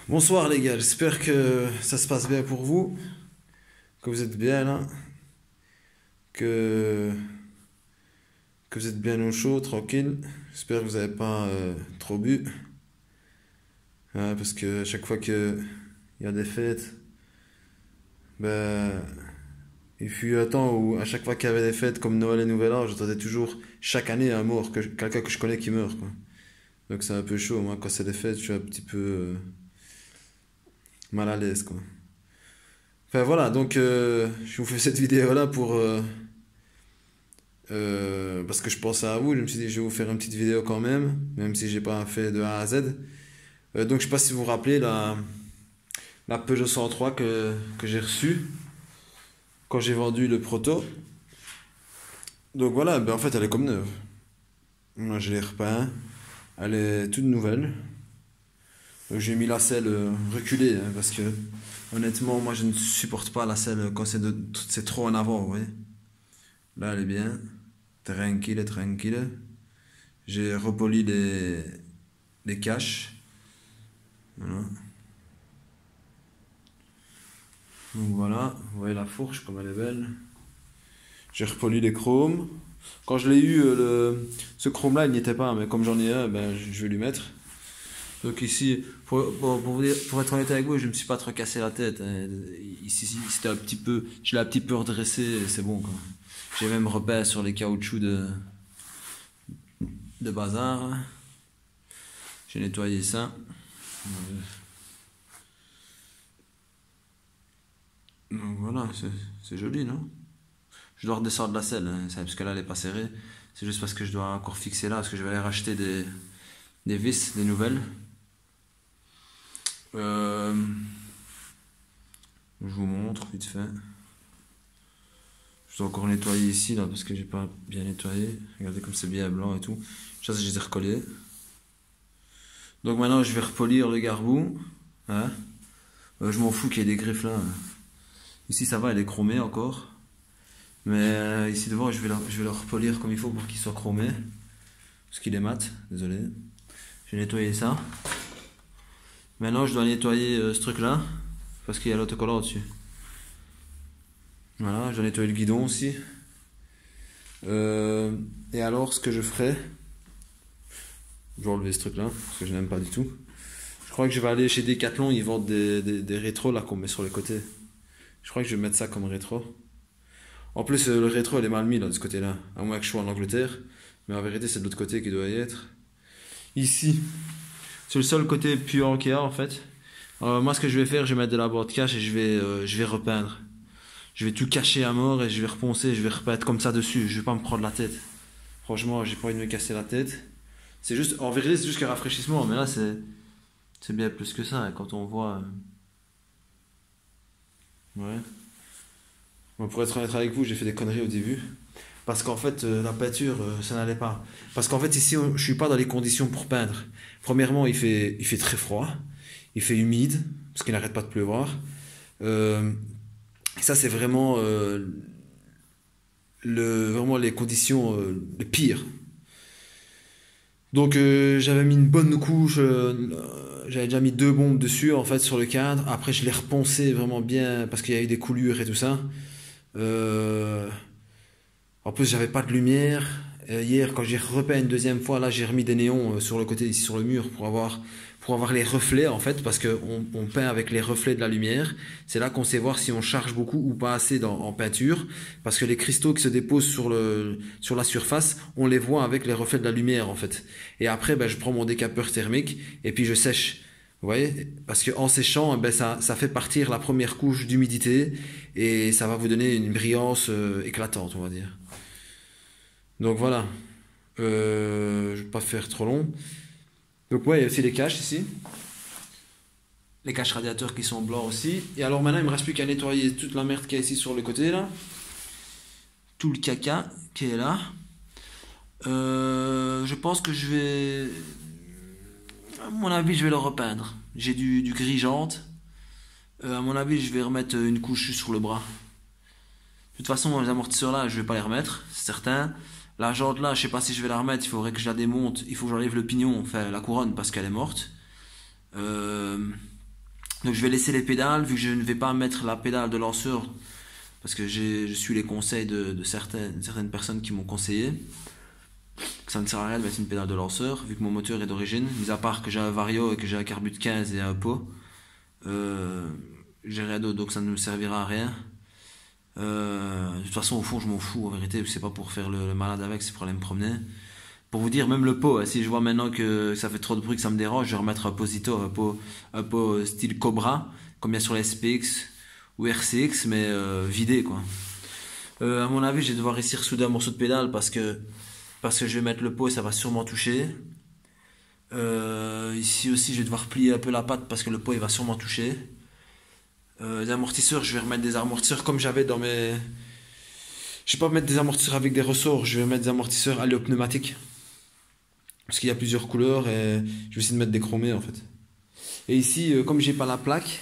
Bonsoir les gars, j'espère que ça se passe bien pour vous, que vous êtes bien là, que, que vous êtes bien au chaud, tranquille. J'espère que vous n'avez pas trop bu, hein, parce que chaque fois qu'il y a des fêtes, ben, il fut un temps où à chaque fois qu'il y avait des fêtes comme Noël et Nouvel An, j'entendais toujours chaque année un mort, quelqu'un que je connais qui meurt, quoi. Donc c'est un peu chaud, moi quand c'est des fêtes, je suis un petit peu mal à l'aise, quoi. Enfin voilà, donc je vous fais cette vidéo là parce que je pensais à vous, je me suis dit je vais vous faire une petite vidéo quand même, même si j'ai pas fait de A à Z. Donc je sais pas si vous vous rappelez la Peugeot 103 que j'ai reçue quand j'ai vendu le proto. Donc voilà, ben en fait elle est comme neuve. Moi je l'ai repeint, elle est toute nouvelle. J'ai mis la selle reculée, hein, parce que honnêtement moi je ne supporte pas la selle quand c'est trop en avant, vous voyez. Là elle est bien, tranquille, tranquille. J'ai repoli les caches. Voilà. Donc voilà, vous voyez la fourche comme elle est belle. J'ai repoli les chromes. Quand je l'ai eu, ce chrome là il n'y était pas, mais comme j'en ai un, ben, je vais lui mettre. Donc ici, pour être honnête avec vous, je me suis pas trop cassé la tête, hein. Ici, c'était un petit peu, je l'ai un petit peu redressé et c'est bon, quoi. J'ai même repeint sur les caoutchoucs de bazar, hein. J'ai nettoyé ça. Donc voilà, c'est joli, non? Je dois redescendre la selle, hein, parce que là elle est pas serrée. C'est juste parce que je dois encore fixer là, parce que je vais aller racheter des vis, des nouvelles. Euh, je vous montre vite fait. Je dois encore nettoyer ici là, parce que j'ai pas bien nettoyé. Regardez comme c'est bien blanc et tout. Ça, je les ai recollés. Donc maintenant je vais repolir le garbout, hein. Je m'en fous qu'il y ait des griffes là. Ici ça va, elle est chromée encore. Mais ici devant, je vais le repolir comme il faut pour qu'il soit chromé. Parce qu'il est mat, désolé. J'ai nettoyé ça. Maintenant, je dois nettoyer ce truc-là. Parce qu'il y a l'autocollant dessus. Voilà, je dois nettoyer le guidon aussi. Et alors, ce que je ferai, je vais enlever ce truc-là, parce que je n'aime pas du tout. Je crois que je vais aller chez Decathlon, ils vendent des rétros là qu'on met sur les côtés. Je crois que je vais mettre ça comme rétro. En plus, le rétro, elle est mal mis là, de ce côté-là. À moins que je sois en Angleterre. Mais en vérité, c'est de l'autre côté qui doit y être. Ici, c'est le seul côté puant qu'il y a en fait. Moi, ce que je vais faire, je vais mettre de la boîte cache et je vais repeindre. Je vais tout cacher à mort et je vais reponcer, je vais repeindre comme ça dessus. Je vais pas me prendre la tête. Franchement, j'ai pas envie de me casser la tête. C'est juste, en vérité, c'est juste qu'un rafraîchissement. Mais là, c'est bien plus que ça, hein, quand on voit. Ouais. Bon, pour être honnête avec vous, j'ai fait des conneries au début. Parce qu'en fait, la peinture, ça n'allait pas. Parce qu'en fait, ici, je suis pas dans les conditions pour peindre. Premièrement, il fait très froid. Il fait humide, parce qu'il n'arrête pas de pleuvoir. Euh, et ça, c'est vraiment, vraiment les conditions les pires. Donc, j'avais mis une bonne couche. J'avais déjà mis deux bombes dessus, en fait, sur le cadre. Après, je l'ai reponcé vraiment bien, parce qu'il y a eu des coulures et tout ça. Euh, En plus, j'avais pas de lumière. Hier, quand j'ai repeint une deuxième fois, là, j'ai remis des néons sur le côté, ici sur le mur, pour avoir les reflets, en fait, parce qu'on on peint avec les reflets de la lumière. C'est là qu'on sait voir si on charge beaucoup ou pas assez en peinture, parce que les cristaux qui se déposent sur la surface, on les voit avec les reflets de la lumière, en fait. Et après, ben, je prends mon décapeur thermique et puis je sèche. Vous voyez? Parce qu'en séchant, eh ben, ça fait partir la première couche d'humidité et ça va vous donner une brillance éclatante, on va dire. Donc voilà, je vais pas faire trop long. Donc ouais, il y a aussi les caches ici. Les caches radiateurs qui sont blancs aussi. Et alors maintenant, il me reste plus qu'à nettoyer toute la merde qu'il y a ici sur le côté là. Tout le caca qui est là. Je pense que je vais... À mon avis, je vais le repeindre. J'ai du gris jante. À mon avis, je vais remettre une couche sur le bras. De toute façon, les amortisseurs là, je vais pas les remettre, c'est certain. La jante là, je sais pas si je vais la remettre, il faudrait que je la démonte, il faut que j'enlève le pignon, enfin la couronne parce qu'elle est morte. Euh, Donc je vais laisser les pédales, vu que je ne vais pas mettre la pédale de lanceur, parce que je suis les conseils de certaines personnes qui m'ont conseillé que ça ne sert à rien de mettre une pédale de lanceur, vu que mon moteur est d'origine, mis à part que j'ai un Vario et que j'ai un carbu de 15 et un pot. J'ai rien d'autre, donc ça ne me servira à rien. De toute façon, au fond, je m'en fous, en vérité, c'est pas pour faire le malade avec, c'est pour aller me promener. Pour vous dire, même le pot, si je vois maintenant que ça fait trop de bruit, que ça me dérange, je vais remettre un Posito, un pot style Cobra, comme il y a sur la SPX ou RCX, mais vidé, quoi. À mon avis, je vais devoir ici ressouder un morceau de pédale parce que je vais mettre le pot et ça va sûrement toucher. Ici aussi, je vais devoir plier un peu la patte parce que le pot il va sûrement toucher. Les amortisseurs, je vais remettre des amortisseurs comme j'avais dans mes. Je vais pas mettre des amortisseurs avec des ressorts, je vais mettre des amortisseurs alléopneumatiques. Parce qu'il y a plusieurs couleurs et je vais essayer de mettre des chromés en fait. Et ici, comme j'ai pas la plaque,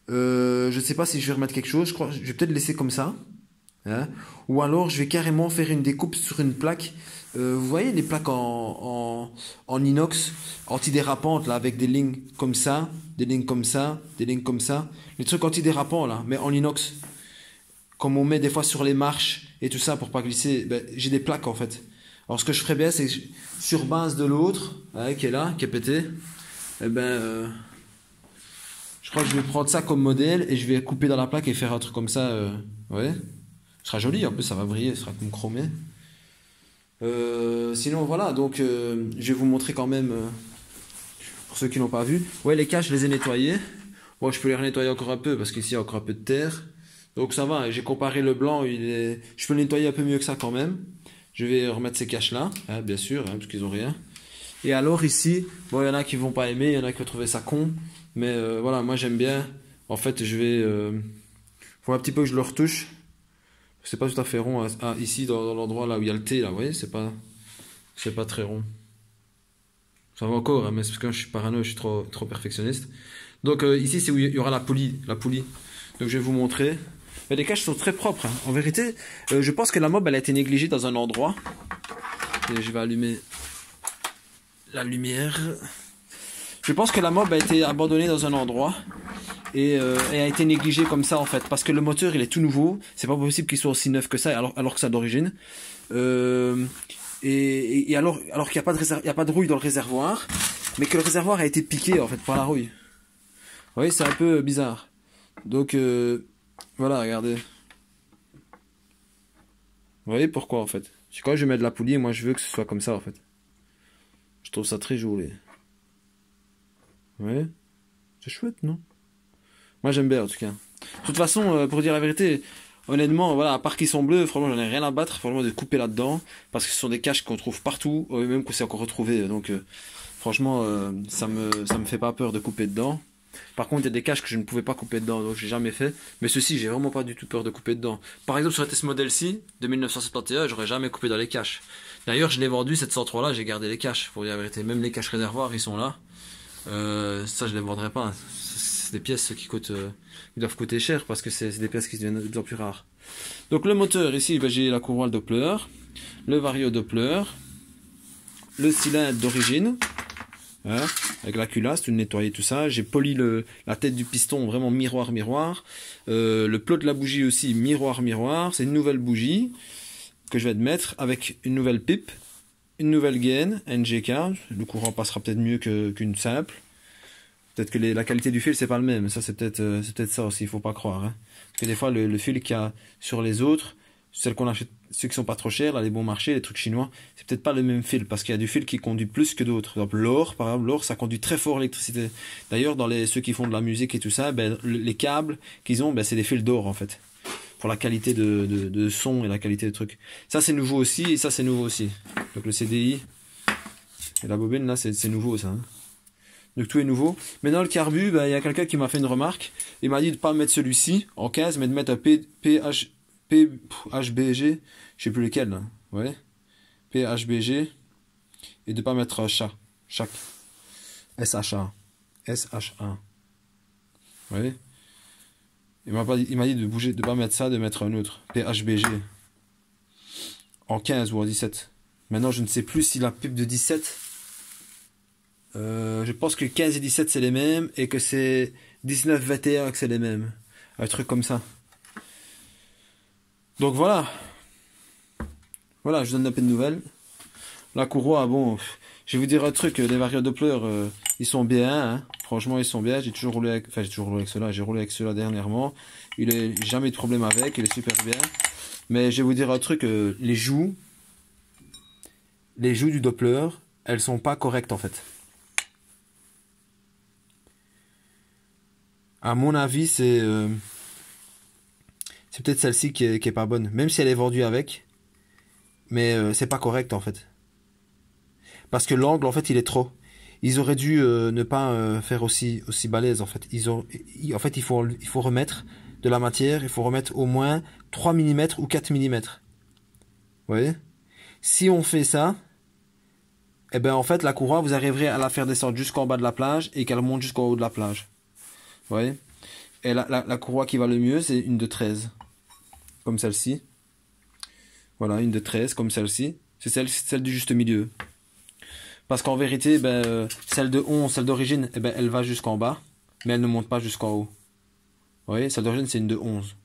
je sais pas si je vais remettre quelque chose, je crois, je vais peut-être laisser comme ça. Hein. Ou alors je vais carrément faire une découpe sur une plaque. Vous voyez les plaques en inox antidérapantes là, avec des lignes comme ça, des lignes comme ça, des lignes comme ça. Les trucs antidérapants là, mais en inox. Comme on met des fois sur les marches et tout ça pour pas glisser, ben, j'ai des plaques en fait. Alors ce que je ferais bien, c'est que sur base de l'autre, hein, qui est là, qui est pété, eh ben, je crois que je vais prendre ça comme modèle et je vais couper dans la plaque et faire un truc comme ça. Ouais. Ce sera joli, en plus ça va briller, ce sera comme chromé. Sinon voilà, donc je vais vous montrer quand même, pour ceux qui n'ont pas vu. Ouais, les caches, je les ai nettoyés. Bon, je peux les nettoyer encore un peu parce qu'ici il y a encore un peu de terre. Donc ça va, j'ai comparé le blanc, je peux le nettoyer un peu mieux que ça quand même. Je vais remettre ces caches là, hein, bien sûr, hein, parce qu'ils ont rien. Et alors ici, bon, il y en a qui vont pas aimer, il y en a qui vont trouver ça con. Mais voilà, moi j'aime bien. En fait, je vais... faut un petit peu que je le retouche. C'est pas tout à fait rond. Ici, dans l'endroit là où il y a le T, là, vous voyez, c'est pas très rond. Ça va encore, hein, mais c'est parce que je suis parano, je suis trop perfectionniste. Donc ici, c'est où il y aura la poulie. Donc je vais vous montrer. Mais les caches sont très propres. Hein. En vérité, je pense que la mob, elle a été négligée dans un endroit. Et je vais allumer la lumière. Je pense que la mob a été abandonnée dans un endroit. Et a été négligée comme ça en fait, parce que le moteur il est tout nouveau, c'est pas possible qu'il soit aussi neuf que ça alors que c'est d'origine. Et alors qu'il n'y a pas de rouille dans le réservoir, mais que le réservoir a été piqué en fait par la rouille. Vous voyez, c'est un peu bizarre. Donc voilà, regardez. Vous voyez pourquoi en fait. C'est quand je mets de la poulie, moi je veux que ce soit comme ça en fait. Je trouve ça très joli. Vous voyez, c'est chouette, non? Moi j'aime bien en tout cas. De toute façon, pour dire la vérité, honnêtement, voilà, à part qu'ils sont bleus, franchement j'en ai rien à battre, franchement de couper là-dedans, parce que ce sont des caches qu'on trouve partout, même qu'on s'est encore retrouvé, donc franchement ça me fait pas peur de couper dedans. Par contre il y a des caches que je ne pouvais pas couper dedans, donc j'ai jamais fait, mais ceci j'ai vraiment pas du tout peur de couper dedans. Par exemple sur ce modèle-ci, de 1971, j'aurais jamais coupé dans les caches. D'ailleurs je l'ai vendu cette 103 là, j'ai gardé les caches, pour dire la vérité, même les caches réservoirs ils sont là. Ça je les vendrai pas. Des pièces qui doivent coûter cher parce que c'est des pièces qui deviennent de plus en plus rares. Donc le moteur ici, ben, j'ai la courroie Doppler, le Vario Doppler, le cylindre d'origine, hein, avec la culasse, tout nettoyé tout ça. J'ai poli la tête du piston, vraiment miroir. Le plot de la bougie aussi, miroir. C'est une nouvelle bougie que je vais mettre avec une nouvelle pipe, une nouvelle gaine NGK. Le courant passera peut-être mieux qu'une simple. Peut-être que la qualité du fil c'est pas le même, ça c'est peut-être ça aussi, il faut pas croire. Hein. Parce que des fois le fil qu'il y a sur les autres, celles qu'on achète, ceux qui sont pas trop chers, là les bons marchés, les trucs chinois, c'est peut-être pas le même fil parce qu'il y a du fil qui conduit plus que d'autres. Par exemple l'or ça conduit très fort l'électricité. D'ailleurs dans ceux qui font de la musique et tout ça, ben, les câbles qu'ils ont, ben, c'est des fils d'or en fait. Pour la qualité de son et la qualité de trucs. Ça c'est nouveau aussi et ça c'est nouveau aussi. Donc le CDI et la bobine là c'est nouveau ça. Hein. Donc tout est nouveau. Maintenant le carbu, il y a quelqu'un qui m'a fait une remarque. Il m'a dit de ne pas mettre celui-ci en 15, mais de mettre un HBG, je sais plus lequel là. Ouais. PHBG et de ne pas mettre un chaque. SHA. SHA. Ouais. Il m'a dit de bouger, de pas mettre ça, de mettre un autre. PHBG. En 15 ou en 17. Maintenant je ne sais plus si la pipe de 17. Je pense que 15 et 17 c'est les mêmes et que c'est 19, 21 que c'est les mêmes. Un truc comme ça. Donc voilà. Voilà, je donne un peu de nouvelles. La courroie, bon, je vais vous dire un truc, les variants Doppler, ils sont bien, hein. Franchement, ils sont bien. J'ai toujours roulé avec, enfin, j'ai toujours roulé avec ceux-là. J'ai roulé avec ceux-là dernièrement. Il est jamais eu de problème avec, il est super bien. Mais je vais vous dire un truc, les joues du Doppler, elles sont pas correctes en fait. À mon avis, c'est peut-être celle-ci qui est pas bonne. Même si elle est vendue avec, mais c'est pas correct en fait. Parce que l'angle, en fait, il est trop. Ils auraient dû ne pas faire aussi balèze, en fait. En fait, il faut remettre de la matière, il faut remettre au moins 3 mm ou 4 mm. Vous voyez? Si on fait ça, eh ben, en fait, la courroie, vous arriverez à la faire descendre jusqu'en bas de la plage et qu'elle monte jusqu'en haut de la plage. Vous voyez? Et la courroie qui va le mieux, c'est une de 13. Comme celle-ci. Voilà, une de 13, comme celle-ci. C'est celle du juste milieu. Parce qu'en vérité, celle de 11, celle d'origine, eh ben, elle va jusqu'en bas, mais elle ne monte pas jusqu'en haut. Vous voyez, celle d'origine, c'est une de 11.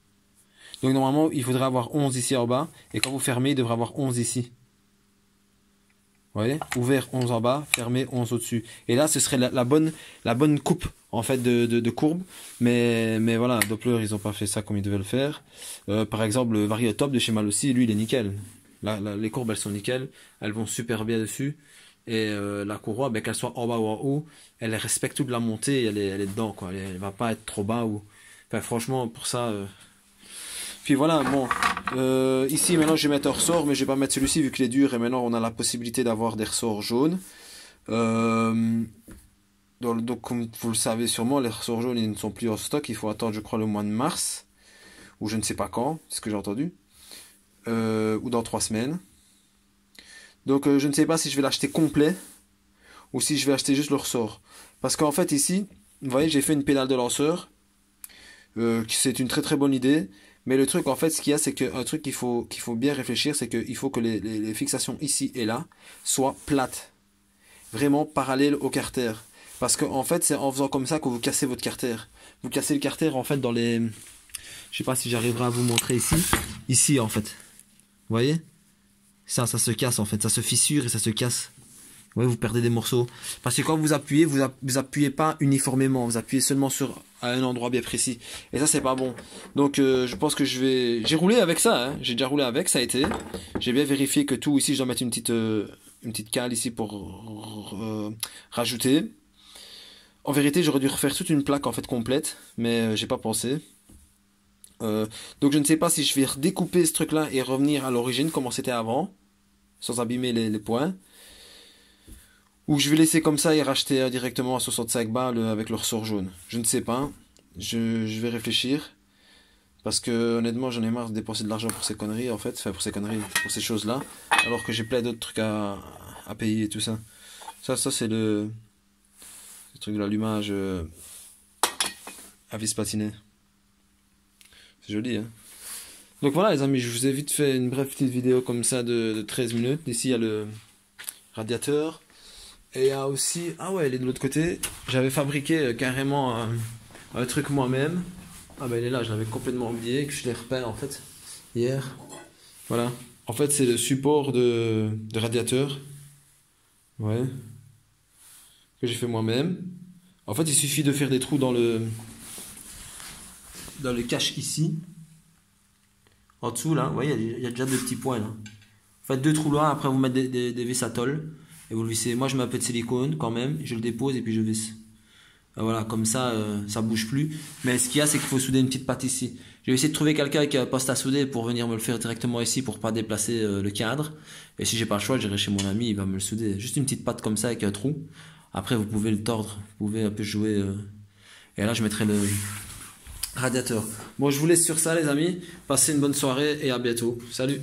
Donc normalement, il faudrait avoir 11 ici en bas, et quand vous fermez, il devrait avoir 11 ici. Vous voyez, ouvert 11 en bas, fermé 11 au-dessus. Et là, ce serait la bonne coupe, en fait, de courbe. Mais voilà, Doppler, ils n'ont pas fait ça comme ils devaient le faire. Par exemple, le Variotop de chez Malossi, lui, il est nickel. Là, les courbes, elles sont nickel. Elles vont super bien dessus. Et la courroie, qu'elle soit en bas ou en haut, elle respecte toute la montée, elle est dedans, quoi. Elle va pas être trop bas ou. Enfin, franchement, pour ça. Puis voilà, bon. Ici, maintenant, je vais mettre un ressort, mais je vais pas mettre celui-ci vu qu'il est dur. Et maintenant, on a la possibilité d'avoir des ressorts jaunes. Donc, comme vous le savez sûrement, les ressorts jaunes, ils ne sont plus en stock. Il faut attendre, je crois, le mois de mars. Ou je ne sais pas quand, c'est ce que j'ai entendu. Ou dans 3 semaines. Donc je ne sais pas si je vais l'acheter complet ou si je vais acheter juste le ressort. Parce qu'en fait ici, vous voyez, j'ai fait une pédale de lanceur. C'est une très très bonne idée. Mais le truc en fait, ce qu'il y a, c'est qu'un truc qu'il faut bien réfléchir, c'est qu'il faut que les fixations ici et là soient plates. Vraiment parallèles au carter. Parce qu'en fait, c'est en faisant comme ça que vous cassez votre carter. Vous cassez le carter en fait dans les... Je sais pas si j'arriverai à vous montrer ici. Ici en fait. Vous voyez ? Ça se casse en fait, ça se fissure et ça se casse. Ouais, vous perdez des morceaux. Parce que quand vous appuyez, vous appuyez pas uniformément, vous appuyez seulement à un endroit bien précis. Et ça, c'est pas bon. Donc, je pense que j'ai roulé avec ça, hein. J'ai déjà roulé avec, ça a été. J'ai bien vérifié que tout ici, je dois mettre une petite cale ici pour rajouter. En vérité, j'aurais dû refaire toute une plaque en fait complète, mais j'ai pas pensé. Donc je ne sais pas si je vais redécouper ce truc là et revenir à l'origine comment c'était avant sans abîmer les points, ou je vais laisser comme ça et racheter directement à 65 balles avec le ressort jaune. Je ne sais pas, je vais réfléchir parce que honnêtement j'en ai marre de dépenser de l'argent pour ces conneries en fait, enfin pour ces choses là, alors que j'ai plein d'autres trucs à payer et tout ça. Ça c'est le truc de l'allumage à vis patiné. C'est joli, hein. Donc voilà les amis, je vous ai vite fait une brève petite vidéo comme ça de 13 minutes. Ici il y a le radiateur. Et il y a aussi... Ah ouais, elle est de l'autre côté. J'avais fabriqué carrément un truc moi-même. Ah bah il est là, je l'avais complètement oublié, que je l'ai repeint en fait hier. Voilà. En fait c'est le support de radiateur. Ouais. Que j'ai fait moi-même. En fait il suffit de faire des trous dans le cache ici. En dessous là, vous voyez, il y a déjà deux petits points là. Vous faites deux trous là, après vous mettez des vis à tôle. Et vous le vissez. Moi je mets un peu de silicone quand même, je le dépose et puis je visse. Et voilà, comme ça, ça bouge plus. Mais ce qu'il y a, c'est qu'il faut souder une petite patte ici. Je vais essayer de trouver quelqu'un qui a un poste à souder pour venir me le faire directement ici pour pas déplacer le cadre. Et si j'ai pas le choix, j'irai chez mon ami, il va me le souder. Juste une petite patte comme ça avec un trou. Après vous pouvez le tordre, vous pouvez un peu jouer. Et là je mettrai le radiateur. Bon, je vous laisse sur ça les amis. Passez une bonne soirée et à bientôt. Salut!